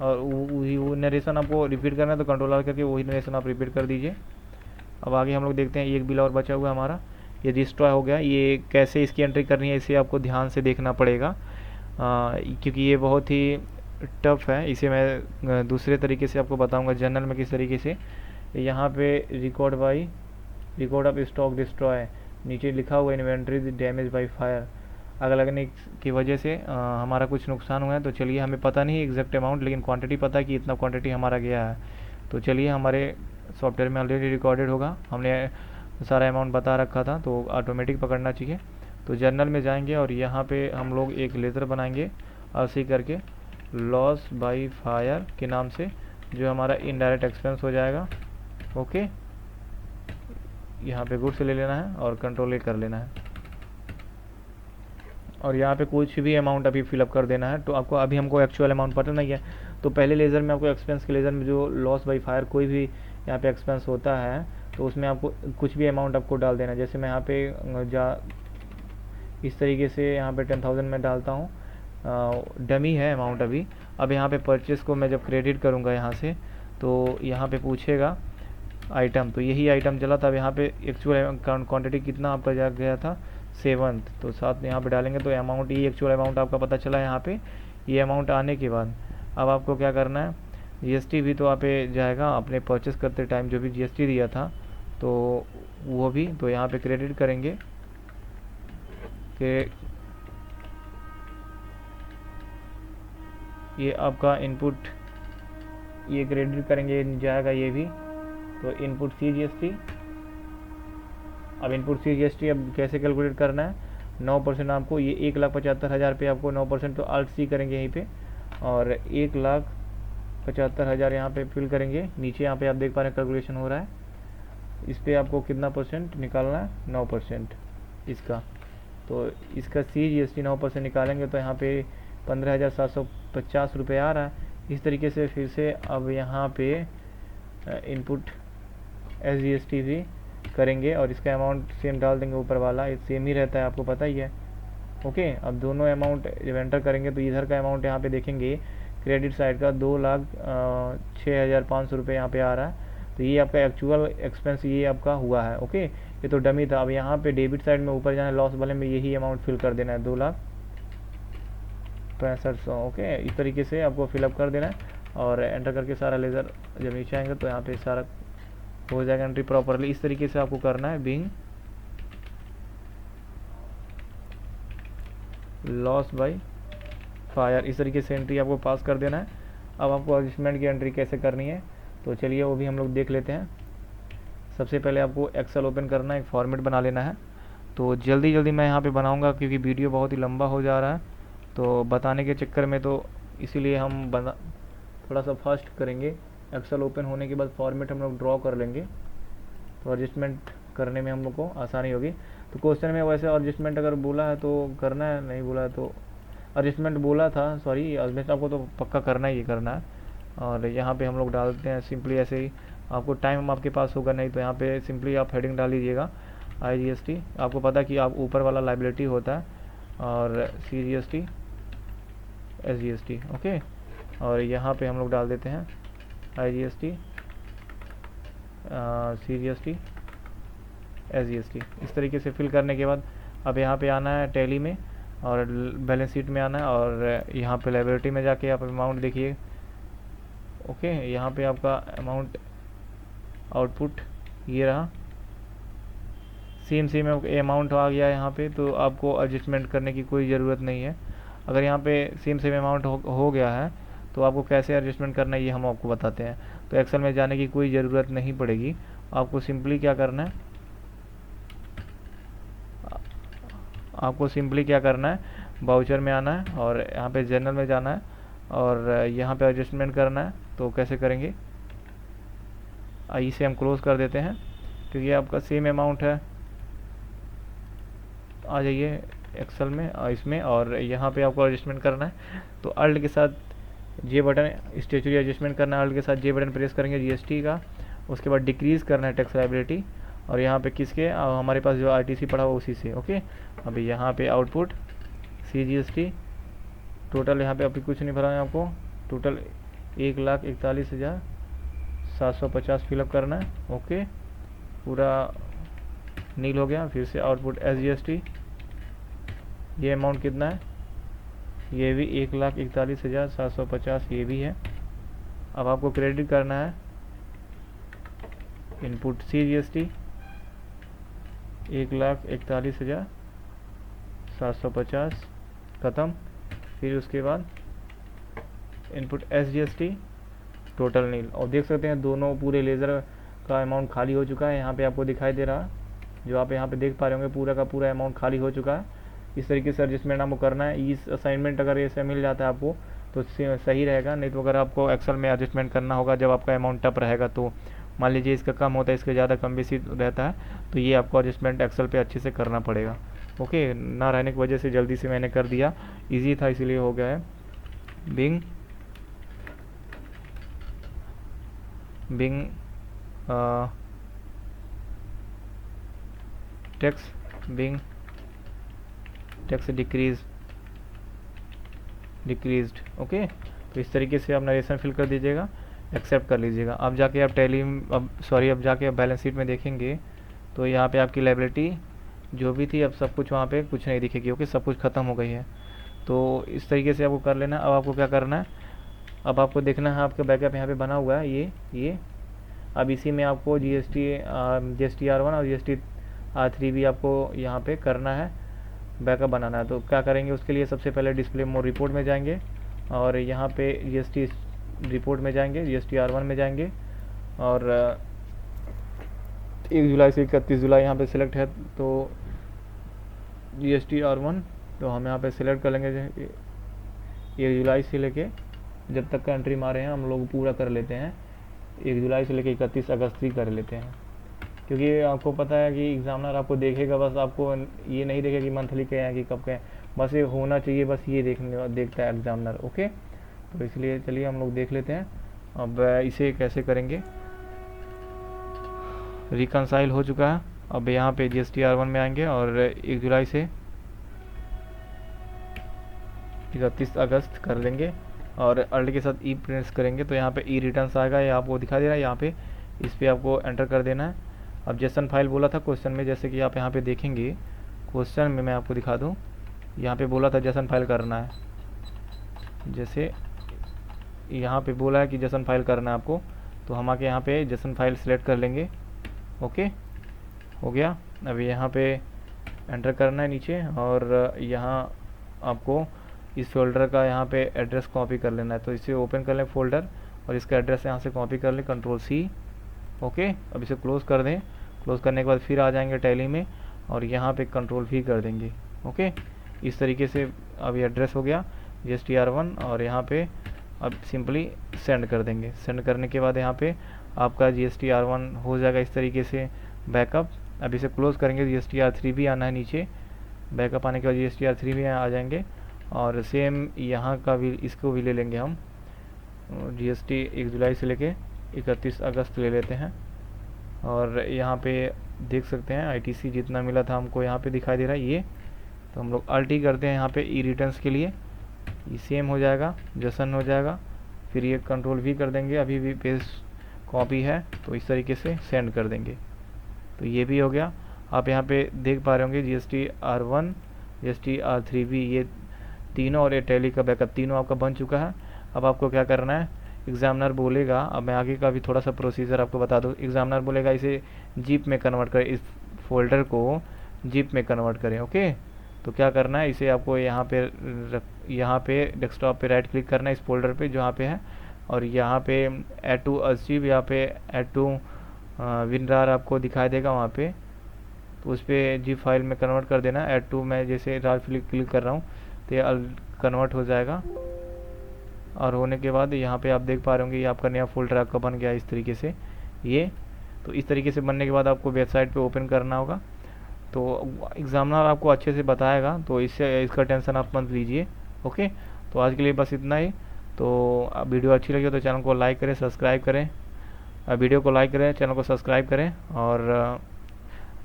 और वो नरेशन आपको रिपीट करना है, तो कंट्रोल आर करके वही नरेशन आप रिपीट कर दीजिए। अब आगे हम लोग देखते हैं, एक बिल और बचा हुआ है हमारा, ये डिस्ट्रॉय हो गया। ये कैसे इसकी एंट्री करनी है इसे आपको ध्यान से देखना पड़ेगा, क्योंकि ये बहुत ही टफ है। इसे मैं दूसरे तरीके से आपको बताऊंगा जनरल में किस तरीके से तो यहाँ पे रिकॉर्ड ऑफ स्टॉक डिस्ट्रॉय, नीचे लिखा हुआ इन्वेंट्री डैमेज बाई फायर, आग लगने की वजह से हमारा कुछ नुकसान हुआ है। तो चलिए, हमें पता नहीं एग्जैक्ट अमाउंट, लेकिन क्वांटिटी पता है कि इतना क्वांटिटी हमारा गया है। तो चलिए, हमारे सॉफ्टवेयर में ऑलरेडी रिकॉर्डेड होगा, हमने सारा अमाउंट बता रखा था, तो ऑटोमेटिक पकड़ना चाहिए। तो जर्नल में जाएंगे और यहाँ पे हम लोग एक लेज़र बनाएंगे ऐसे करके, लॉस बाई फायर के नाम से, जो हमारा इनडायरेक्ट एक्सपेंस हो जाएगा। ओके, यहाँ पे गुड से ले लेना है और कंट्रोल ए कर लेना है, और यहाँ पे कुछ भी अमाउंट अभी फिलअप कर देना है। तो आपको अभी हमको एक्चुअल अमाउंट पता नहीं है, तो पहले लेज़र में आपको एक्सपेंस के लेज़र में जो लॉस बाई फायर कोई भी यहाँ पे एक्सपेंस होता है, तो उसमें आपको कुछ भी अमाउंट आपको डाल देना है। जैसे मैं यहाँ पे इस तरीके से यहाँ पे 10,000 में डालता हूँ, डमी है अमाउंट अभी। अब यहाँ पे परचेस को मैं जब क्रेडिट करूँगा यहाँ से, तो यहाँ पे पूछेगा आइटम, तो यही आइटम चला था। अब यहाँ पे एक्चुअल क्वांटिटी कितना आपका जा गया था 7, तो 7 यहाँ पे डालेंगे तो अमाउंट, ये एक्चुअल अमाउंट आपका पता चला यहाँ पे। ये अमाउंट आने के बाद अब आपको क्या करना है, जीएसटी भी तो आप पे जाएगा अपने परचेस करते टाइम, जो भी जीएसटी दिया था तो वो भी, तो यहाँ पे क्रेडिट करेंगे कि ये आपका इनपुट, ये क्रेडिट करेंगे जाएगा ये भी, तो इनपुट सी जीएसटी। अब इनपुट सी जीएसटी अब कैसे कैलकुलेट करना है, 9% आपको, ये 1,75,000 पे आपको 9%, तो अल्ट सी करेंगे यहीं पे और 1,75,000 यहाँ पे फिल करेंगे। नीचे यहाँ पे आप देख पा रहे हैं कैलकुलेशन हो रहा है, इस पर आपको कितना परसेंट निकालना है, 9% इसका। तो इसका सी जीएसटी 9% निकालेंगे तो यहाँ पे 15,750 रुपये आ रहा है। इस तरीके से फिर से अब यहाँ पे इनपुट एस जीएसटी भी करेंगे और इसका अमाउंट सेम डाल देंगे, ऊपर वाला सेम ही रहता है, आपको पता ही है। ओके, अब दोनों अमाउंट जब एंटर करेंगे तो इधर का अमाउंट यहाँ पे देखेंगे, क्रेडिट साइड का 2,06,500 रुपये यहाँ पे आ रहा है। तो ये आपका एक्चुअल एक्सपेंस ये आपका हुआ है। ओके, ये तो डमी था। अब यहाँ पे डेबिट साइड में ऊपर जाना है, लॉस वाले में यही अमाउंट फिल कर देना है, 2,65,100। ओके, इस तरीके से आपको फिलअप कर देना है और एंटर करके सारा लेज़र जब नीचे आएंगे तो यहाँ पे सारा हो जाएगा एंट्री प्रॉपरली। इस तरीके से आपको करना है, बिंग लॉस बाई फायर, इस तरीके से एंट्री आपको पास कर देना है। अब आपको एडजस्टमेंट की एंट्री कैसे करनी है, तो चलिए वो भी हम लोग देख लेते हैं। सबसे पहले आपको एक्सेल ओपन करना है, एक फॉर्मेट बना लेना है। तो जल्दी मैं यहाँ पे बनाऊँगा क्योंकि वीडियो बहुत ही लंबा हो जा रहा है, तो बताने के चक्कर में, तो इसीलिए हम थोड़ा सा फास्ट करेंगे। एक्सेल ओपन होने के बाद फॉर्मेट हम लोग ड्रॉ कर लेंगे, तो एडजस्टमेंट करने में हम लोग को आसानी होगी। तो क्वेश्चन में वैसे एडजस्टमेंट अगर बोला है तो करना है, नहीं बोला है तो एडजस्टमेंट बोला था, सॉरी, एडजस्टमेंट आपको तो पक्का करना ही करना है। और यहाँ पे हम लोग डालते हैं सिंपली ऐसे ही, आपको टाइम आपके पास होगा नहीं तो यहाँ पे सिंपली आप हेडिंग डाल लीजिएगा IGST। आपको पता कि आप ऊपर वाला लाइबिलिटी होता है और CGST SGST। ओके, और यहाँ पे हम लोग डाल देते हैं IGST CGST SGST। इस तरीके से फिल करने के बाद अब यहाँ पे आना है टैली में और बैलेंस शीट में आना है और यहाँ पे लाइबिलिटी में जाके आप अमाउंट देखिए। ओके, यहाँ पे आपका अमाउंट आउटपुट ये रहा, सेम अमाउंट आ गया यहाँ पे, तो आपको एडजस्टमेंट करने की कोई ज़रूरत नहीं है। अगर यहाँ पे सेम अमाउंट हो गया है तो आपको कैसे एडजस्टमेंट करना है ये हम आपको बताते हैं। तो एक्सेल में जाने की कोई ज़रूरत नहीं पड़ेगी, आपको सिंपली क्या करना है, बाउचर में आना है और यहाँ पे जनरल में जाना है और यहाँ पे एडजस्टमेंट करना है। तो कैसे करेंगे, इसे हम क्लोज कर देते हैं क्योंकि आपका सेम अमाउंट है। आ जाइए एक्सेल में इसमें, और यहाँ पे आपको एडजस्टमेंट करना है तो अल्ट के साथ जे बटन, स्टेचुरी एडजस्टमेंट करना है, अल्ट के साथ जे बटन प्रेस करेंगे जीएसटी का। उसके बाद डिक्रीज़ करना है टैक्स लायबिलिटी, और यहाँ पे किसके, हमारे पास जो आरटीसी पड़ा हुआ उसी से। ओके, अभी यहाँ पे आउटपुट CGST टोटल, यहाँ पे अभी कुछ नहीं भरा है आपको, टोटल 1,41,750 फिलअप करना है। ओके, पूरा नील हो गया। फिर से आउटपुट SGST, ये अमाउंट कितना है, ये भी 1,41,750 ये भी है। अब आपको क्रेडिट करना है इनपुट सी GST 1,41,750 ख़त्म। फिर उसके बाद इनपुट एस GST टोटल नील। और देख सकते हैं दोनों पूरे लेज़र का अमाउंट खाली हो चुका है, यहाँ पे आपको दिखाई दे रहा है, जो आप यहाँ पे देख पा रहे होंगे पूरा का पूरा अमाउंट खाली हो चुका है। इस तरीके से एडजस्टमेंट आपको करना है। इस असाइनमेंट अगर ऐसे मिल जाता है आपको तो सही रहेगा, नहीं तो अगर आपको एक्सेल में एडजस्टमेंट करना होगा जब आपका अमाउंट टप रहेगा, तो मान लीजिए इसका कम होता है, इसके ज़्यादा कम बेसी रहता है, तो ये आपको एडजस्टमेंट एक्सेल पे अच्छे से करना पड़ेगा। ओके, ना रहने की वजह से जल्दी से मैंने कर दिया, ईजी था इसलिए हो गया है। Bing tax decreased. ओके, तो इस तरीके से आप नरेशन फिल कर दीजिएगा, एक्सेप्ट कर लीजिएगा। अब जाके आप अब जाके आप बैलेंस शीट में देखेंगे तो यहाँ पे आपकी लायबिलिटी जो भी थी अब सब कुछ वहाँ पे कुछ नहीं दिखेगी। ओके, सब कुछ ख़त्म हो गई है। तो इस तरीके से आपको कर लेना। अब आपको क्या करना है, अब आपको देखना है आपका बैकअप यहाँ पे बना हुआ है ये अब इसी में आपको GST R1 और GST R3 भी आपको यहाँ पे करना है, बैकअप बनाना है। तो क्या करेंगे उसके लिए, सबसे पहले डिस्प्ले मोड रिपोर्ट में जाएंगे और यहाँ पे GST रिपोर्ट में जाएंगे, GST R1 में जाएंगे और 1 जुलाई से 31 जुलाई यहाँ पे सिलेक्ट है, तो GST R1 तो हम यहाँ पे सिलेक्ट कर लेंगे। 1 जुलाई से लेके जब तक का एंट्री मारे हैं हम लोग पूरा कर लेते हैं, 1 जुलाई से लेके 31 अगस्त ही कर लेते हैं, क्योंकि आपको पता है कि एग्जामिनर आपको देखेगा, बस आपको ये नहीं देखेगा कि मंथली के हैं कि कब के हैं, बस ये होना चाहिए, बस ये देखता है एग्जामिनर। ओके, तो इसलिए चलिए हम लोग देख लेते हैं अब इसे कैसे करेंगे। रिकनसाइल हो चुका है। अब यहाँ पे GST R1 में आएंगे और 1 जुलाई से 31 अगस्त कर लेंगे और अल्ट के साथ ई प्रेस करेंगे तो यहाँ पे ई रिटर्न्स आएगा, ये आपको दिखा दे रहा है। यहाँ पे इस पर आपको एंटर कर देना है। अब जेसन फाइल बोला था क्वेश्चन में, जैसे कि आप यहाँ पे देखेंगे क्वेश्चन में, मैं आपको दिखा दूँ, यहाँ पे बोला था जेसन फाइल करना है, जैसे यहाँ पे बोला है कि जेसन फाइल करना है आपको, तो हम आके यहाँ पे जेसन फाइल सेलेक्ट कर लेंगे। ओके, हो गया। अब यहाँ पे एंटर करना है नीचे और यहाँ आपको इस फोल्डर का यहाँ पे एड्रेस कॉपी कर लेना है, तो इसे ओपन कर लें फोल्डर और इसका एड्रेस यहाँ से कॉपी कर लें, Ctrl+C। ओके, अब इसे क्लोज़ कर दें। क्लोज़ करने के बाद फिर आ जाएंगे टैली में और यहाँ पे Ctrl+V कर देंगे। ओके, इस तरीके से अब ये एड्रेस हो गया GST R1 और यहाँ पे अब सिंपली सेंड कर देंगे। सेंड करने के बाद यहाँ पे आपका GST R1 हो जाएगा इस तरीके से बैकअप। अब इसे क्लोज़ करेंगे, GST R3 भी आना है नीचे, बैकअप आने के बाद GST R3 भी आ जाएंगे और सेम यहाँ का भी इसको भी ले लेंगे हम, GST 1 जुलाई से लेके 31 अगस्त ले लेते हैं और यहाँ पे देख सकते हैं ITC जितना मिला था हमको यहाँ पे दिखाई दे रहा है ये, तो हम लोग अल्ट करते हैं यहाँ पे ई रिटर्न्स के लिए, ये सेम हो जाएगा, जसन हो जाएगा, फिर ये Ctrl+V कर देंगे, अभी भी पेज कॉपी है तो इस तरीके से सेंड कर देंगे, तो ये भी हो गया। आप यहाँ पे देख पा रहे होंगे GST R1 GST R3 भी, ये तीनों और ये टैली का बैकअप तीनों आपका बन चुका है। अब आपको क्या करना है, एग्जामिनर बोलेगा, अब मैं आगे का भी थोड़ा सा प्रोसीजर आपको बता दूँ, एग्जामिनर बोलेगा इसे जिप में कन्वर्ट करें, इस फोल्डर को जिप में कन्वर्ट करें। ओके, तो क्या करना है, इसे आपको यहाँ पे डेस्कटॉप पे राइट क्लिक करना है इस फोल्डर पे जो यहाँ पे है और यहाँ पे ऐड टू अचीव, यहाँ पे ऐड टू WinRAR आपको दिखाई देगा वहाँ पे, तो उस पर जिप फाइल में कन्वर्ट कर देना। ऐड टू मैं जैसे राइट क्लिक कर रहा हूँ तो ये कन्वर्ट हो जाएगा और होने के बाद यहाँ पे आप देख पा रहे होंगे ये आपका नया फोल्डर आपका बन गया इस तरीके से ये। तो इस तरीके से बनने के बाद आपको वेबसाइट पे ओपन करना होगा, तो एग्जामिनर आपको अच्छे से बताएगा, तो इसका टेंशन आप मत लीजिए। ओके, तो आज के लिए बस इतना ही। तो वीडियो अच्छी लगी तो चैनल को लाइक करें, सब्सक्राइब करें, वीडियो को लाइक करें, चैनल को सब्सक्राइब करें और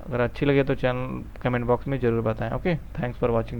अगर अच्छी लगे तो चैनल कमेंट बॉक्स में ज़रूर बताएं। Okay, thanks for watching.